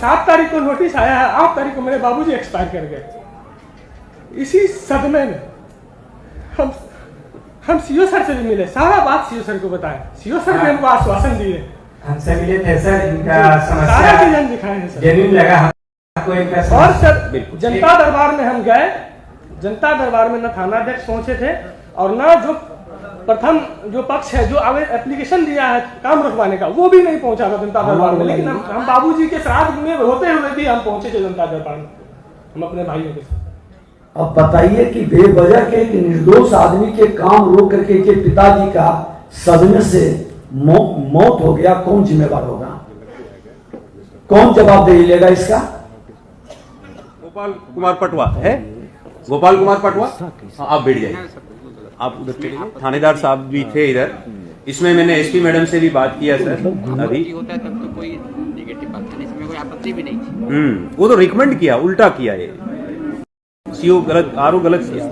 7 तारीख को नोटिस आया है, 8 तारीख को मेरे बाबूजी एक्सपायर कर गए। इसी सदमे में हम सीओ सर से भी मिले, सारा बात सीओ सर को बताया। सीओ सर ने हमको आश्वासन दिए, हमसे मिले थे सर, इनका सारा चीज दिखाए हैं सर, जमीन लगा हमको इनका। और सर जनता दरबार में हम गए, जनता दरबार में न थानाध्यक्ष पहुंचे थे और न जो प्रथम जो पक्ष है जो एप्लीकेशन दिया है काम रुकवाने का, वो भी नहीं पहुंचा था जनता दरबार में। लेकिन हम बाबूजी के श्राद्ध में होते हुए भी हम पहुंचे थे जनता दरबार में, हम अपने भाइयों के साथ। अब बताइए कि बेवजह के निर्दोष आदमी के काम रोक करके के पिताजी का सदमे से मौत हो गया, कौन जिम्मेवार होगा, कौन जवाबदेही लेगा इसका? गोपाल कुमार पटवा है, गोपाल कुमार पटवा, आप बैठ जाइए, आप उधर चलिए। थानेदार साहब भी थे इधर। इसमें मैंने एसपी मैडम से भी बात किया सर, अभी होता है तब तो कोई नेगेटिव बात करने से कोई आपत्ति भी नहीं थी। वो तो रिकमेंड किया, उल्टा किया ये सीओ गलत, आरओ गलत किया।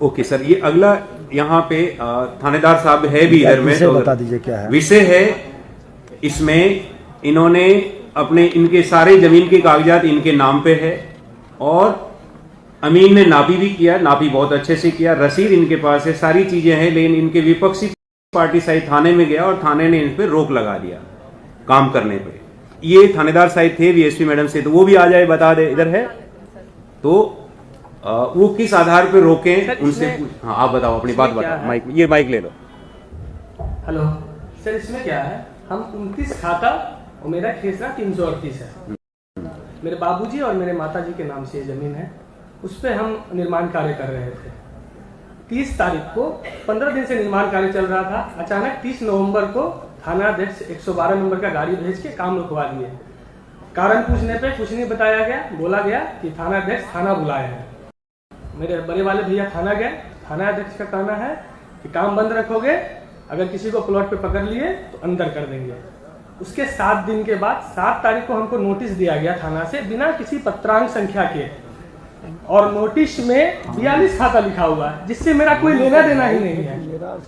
ओके सर, ये अगला यहाँ पे थानेदार साहब है भी इधर में, तो बता दीजिए क्या है विषय है। इसमें इन्होंने अपने इनके सारे जमीन के कागजात इनके नाम पे है और अमीन ने नापी भी किया, नापी बहुत अच्छे से किया, रसीद इनके पास है, सारी चीजें हैं। लेकिन इनके विपक्षी पार्टी साहिब थाने में गया और थाने ने इन पे रोक लगा दिया काम करने पे। ये थानेदार साहिब थे बीएसपी मैडम से, तो वो भी आ जाए, बता दे इधर है तो वो किस आधार पे रोके उनसे। हाँ आप बताओ, अपनी बात बताओ, माइक ये माइक ले लो। हेलो सर, इसमें क्या है, हम 29 खाता और मेरा खेसरा 338 है। मेरे बाबूजी और मेरे माताजी के नाम से ये जमीन है, उस पर हम निर्माण कार्य कर रहे थे। 30 तारीख को 15 दिन से निर्माण कार्य चल रहा था। अचानक 30 नवंबर को थानाध्यक्ष 112 नंबर का गाड़ी भेज के काम रुकवा दिए। कारण पूछने पे कुछ नहीं बताया गया, बोला गया कि थानाध्यक्ष थाना बुलाए हैं। मेरे बड़े वाले भैया थाना गए, थानाध्यक्ष का कहना है कि काम बंद रखोगे, अगर किसी को प्लॉट पे पकड़ लिए तो अंदर कर देंगे। उसके 7 दिन के बाद 7 तारीख को हमको नोटिस दिया गया थाना से, बिना किसी पत्रांक संख्या के, और नोटिस में 42 खाता लिखा हुआ है, जिससे मेरा कोई लेना देना ही नहीं है।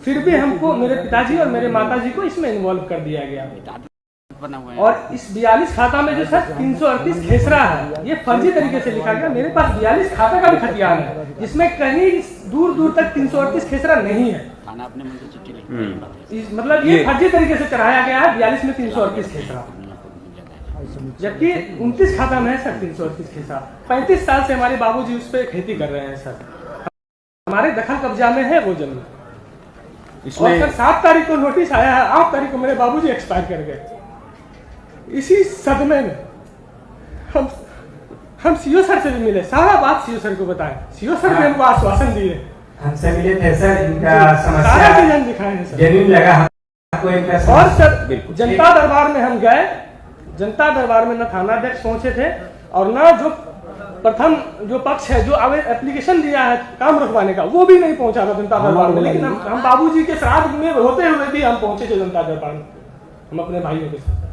फिर भी हमको, मेरे पिताजी और मेरे माताजी को इसमें इन्वॉल्व कर दिया गया। और इस 42 खाता में जो सर 338 खेसरा है, ये फर्जी तरीके से लिखा गया। मेरे पास 42 खाता का भी खतियान है, जिसमें कहीं दूर दूर तक 338 खेसरा नहीं है। मतलब ये फर्जी तरीके से चढ़ाया गया है। 42 में 338 खेसरा, जबकि 29 खाता में है सर 338 खेसरा। 35 साल से हमारे बाबूजी उस पर खेती कर रहे हैं सर, हमारे दखल कब्जा में है वो जमीन। और सर 7 तारीख को नोटिस आया है, 8 तारीख को मेरे बाबूजी एक्सपायर कर गए। इसी सदमे में हम सीओ सर से भी मिले, सारा बात सीओ सर को बताया। सीओ सर ने हमको आश्वासन दिए, हमसे मिले थे सर, इनका सारा चीज दिखाए हैं सर, जमीन लगा हमको इनका। और सर जनता दरबार में हम गए, जनता दरबार में न थानाध्यक्ष पहुंचे थे और न जो प्रथम जो पक्ष है जो एप्लीकेशन दिया है काम रुकवाने का, वो भी नहीं पहुंचा था जनता दरबार में। लेकिन हम बाबूजी के श्राद्ध में होते हुए भी हम पहुंचे थे जनता दरबार में, हम अपने भाइयों के साथ।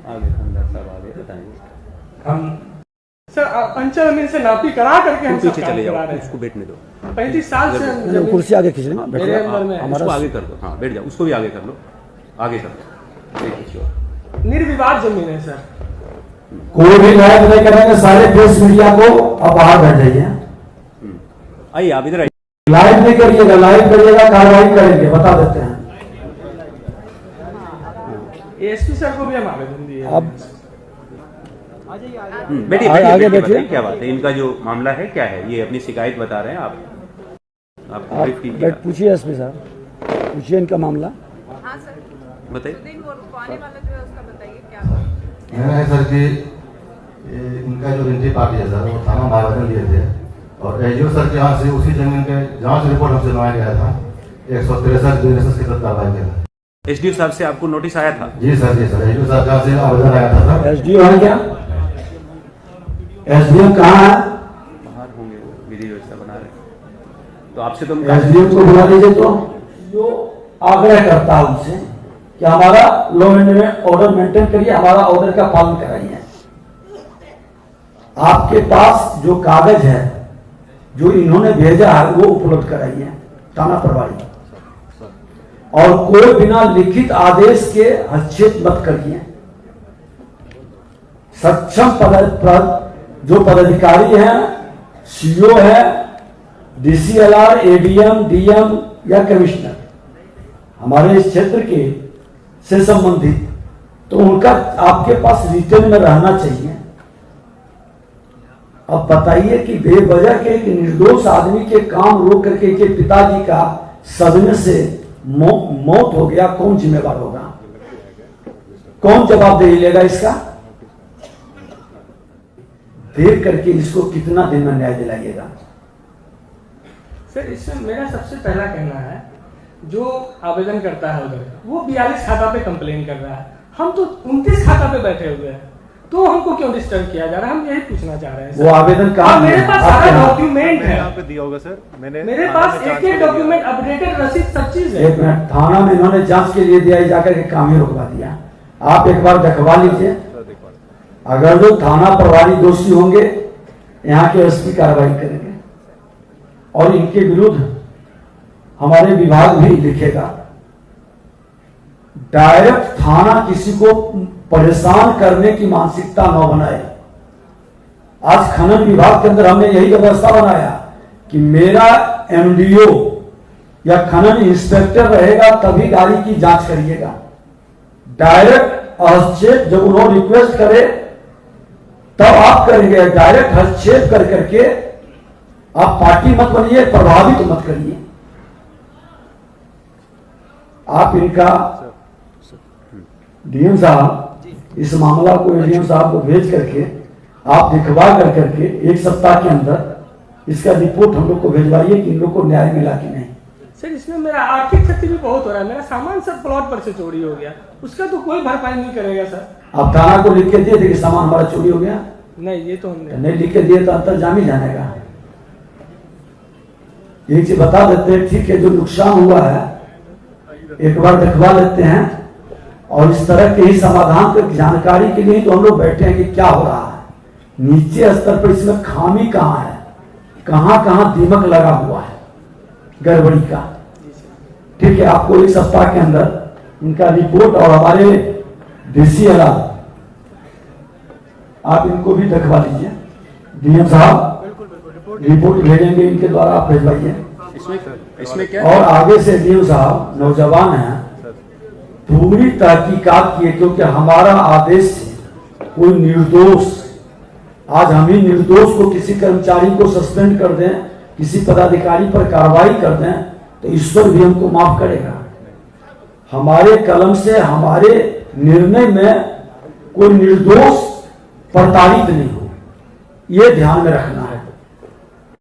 आगे साहब आगे बताएंगे। हम सर पंचर जमीन से नापी करा करके हम पीछे चले जाओ, उसको बैठने दो। 35 साल से कुर्सी आगे खींच लेना, मेरे अंदर में उसको आगे कर दो, हाँ बैठ जाओ, उसको भी आगे कर लो, आगे कर लो। निर्विवाद जमीन है सर। कोई भी लाइव नहीं करेंगे, सारे प्रेस मीडिया को अब बाहर बैठ जाइए। आइए आप इधर आइए। लाइव नहीं करिएगा, लाइव करिएगा कार्रवाई करेंगे, बता देते हैं। एसपी सर को भी हम आवेदन दिए। अब बैठिए आगे बैठिए, बैठिए। क्या बात है, इनका जो मामला है क्या है, ये अपनी शिकायत बता रहे हैं। आप ब्रीफ कीजिए, पूछिए एसपी साहब, पूछिए इनका मामला। हाँ सर, बताइए। रुकवाने वाला जो है उसका बताइए क्या है सर कि इनका जो रेंटी पार्टी है सर, वो थाना में आवेदन दिए थे और एजीओ सर के यहाँ से उसी जमीन के जांच रिपोर्ट हमसे बनवाया गया था। 163 बीएनएसएस के तहत कार्रवाई किया था। एसडीओ साहब से आपको नोटिस आया था? जी सर, जी सर, एजीओ साहब से आवेदन आया था सर। एसडीओ है क्या? एसडीओ कहाँ है? बाहर होंगे, वो विधि व्यवस्था बना रहे। तो आपसे तो एसडीओ को बुला लीजिए। तो जो आग्रह करता है उनसे कि हमारा लॉ एंड ऑर्डर मेंटेन करिए, हमारा ऑर्डर का पालन कराइए। आपके पास जो कागज है जो इन्होंने भेजा है वो उपलब्ध कराइए थाना प्रभारी। और कोई बिना लिखित आदेश के हस्तक्षेप मत करिए। सक्षम जो पदाधिकारी हैं, सीओ है, डीसीएलआर, एडीएम, डीएम या कमिश्नर हमारे इस क्षेत्र के से संबंधित, तो उनका आपके पास रिटर्न में रहना चाहिए। अब बताइए कि बेवजह के एक निर्दोष आदमी के काम रोक करके के पिताजी का सदमे से मौत हो गया, कौन जिम्मेवार होगा? कौन जवाबदेही लेगा इसका? देख करके इसको कितना दिन में न्याय दिलाइएगा? सर इसमें मेरा सबसे पहला कहना है, जो आवेदन करता है उधर वो 42 खाता पे कंप्लेन कर रहा है, हम तो 29 खाता पे बैठे हुए हैं, तो हमको क्यों डिस्टर्ब किया जा रहा है? हम यही पूछना चाह रहे हैं। वो आवेदन कहाँ? मेरे पास सारा डॉक्यूमेंट है, दिया होगा सर। मेरे पास एक डॉक्यूमेंट, अपडेटेड रसीद, सब चीज है। एक मिनट, थाना में इन्होंने जांच के लिए दिया, जाकर के काम ही रोकवा दिया। आप एक बार दिखवा लीजिए, अगर जो थाना प्रभारी दोषी होंगे यहाँ के एसपी कार्रवाई करेंगे और इनके विरुद्ध हमारे विभाग भी लिखेगा। डायरेक्ट थाना किसी को परेशान करने की मानसिकता न बनाए। आज खनन विभाग के अंदर हमने यही व्यवस्था बनाया कि मेरा एमडीओ या खनन इंस्पेक्टर रहेगा, तभी गाड़ी की जांच करिएगा। डायरेक्ट हस्तक्षेप जब उन्होंने रिक्वेस्ट करे तब आप करेंगे। डायरेक्ट हस्तक्षेप कर करके आप पार्टी मत बनिए, प्रभावित मत करिए। आप इनका डीएम साहब इस मामला को डीएम साहब को भेज करके आप दिखवा कर करके 1 सप्ताह के अंदर इसका रिपोर्ट हम लोग को भेजवाइए कि इन लोग को न्याय मिला कि नहीं। सर इसमें मेरा आर्थिक क्षति भी बहुत हो रहा है, मेरा सामान सब प्लॉट पर से चोरी हो गया, उसका तो कोई भरपाई नहीं करेगा सर। आप थाना को लिख के दिए थे कि सामान हमारा चोरी हो गया? नहीं, ये तो हमने नहीं लिख के दिए तो अंतर्जामी जानेगा। एक चीज बता देते हैं, ठीक है, जो नुकसान हुआ है एक बार दिखवा लेते हैं और इस तरह के ही समाधान की जानकारी के लिए तो हम लोग बैठे हैं कि क्या हो रहा है नीचे स्तर पर, इसमें खामी कहाँ है, कहाँ कहाँ दीमक लगा हुआ है गड़बड़ी का। ठीक है, आपको 1 सप्ताह के अंदर इनका रिपोर्ट और हमारे डीसीएलआर आप इनको भी दिखवा लीजिए। डीएम साहब रिपोर्ट भेजेंगे, इनके द्वारा आप भेजवाइए। इसमें क्या और आगे से डीएम साहब नौजवान हैं, पूरी तहकीकात किए, क्योंकि हमारा आदेश है कोई निर्दोष, आज हम ही निर्दोष को किसी कर्मचारी को सस्पेंड कर दें, किसी पदाधिकारी पर कार्रवाई कर दें तो ईश्वर भी हमको माफ करेगा। हमारे कलम से, हमारे निर्णय में कोई निर्दोष प्रताड़ित नहीं हो, ये ध्यान में रखना है।